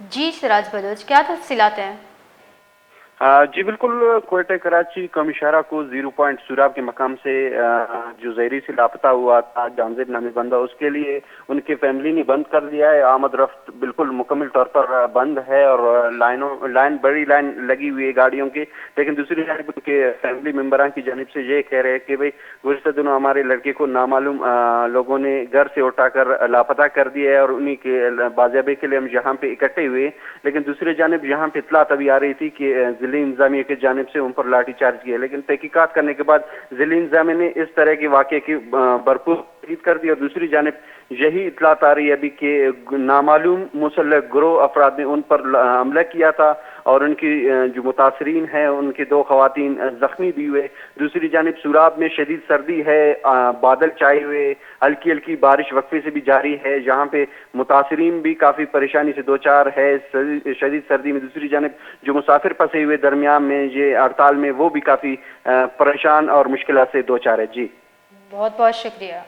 جی سراج بلوچ، کیا تفصیلات ہیں؟ جی بالکل، کوئٹہ کراچی قومی شاہراہ کو 0 پوائنٹ سوراب کے مقام سے جو زہری سے لاپتہ ہوا تھا جانزیب نامی بندہ، اس کے لیے ان کی فیملی نے بند کر دیا ہے۔ آمد رفت بالکل مکمل طور پر بند ہے اور بڑی لائن لگی ہوئی ہے گاڑیوں کی، لیکن دوسری جانب ان کے فیملی ممبران کی جانب سے یہ کہہ رہے ہیں کہ بھئی گزشتہ دنوں ہمارے لڑکے کو نامعلوم لوگوں نے گھر سے اٹھا کر لاپتہ کر دیا ہے اور انہی کے بازیابی کے لیے ہم یہاں پہ اکٹھے ہوئے، لیکن دوسری جانب یہاں پہ اطلاعات ابھی آ رہی تھی کہ ضلعی انتظامیہ کی جانب سے ان پر لاٹھی چارج کیا، لیکن تحقیقات کرنے کے بعد ضلعی انتظامیہ نے اس طرح کے واقعے کی بھرپور تردید کر دی، اور دوسری جانب یہی اطلاعات آ رہی ہے ابھی کہ نامعلوم مسلح گروہ افراد نے ان پر حملہ کیا تھا اور ان کی جو متاثرین ہیں ان کی 2 خواتین زخمی بھی ہوئے۔ دوسری جانب سوراب میں شدید سردی ہے، بادل چھائے ہوئے، ہلکی ہلکی بارش وقفے سے بھی جاری ہے، جہاں پہ متاثرین بھی کافی پریشانی سے دوچار ہے شدید سردی میں۔ دوسری جانب جو مسافر پھنسے ہوئے درمیان میں یہ ہڑتال میں، وہ بھی کافی پریشان اور مشکلات سے دوچار ہے۔ جی بہت بہت شکریہ۔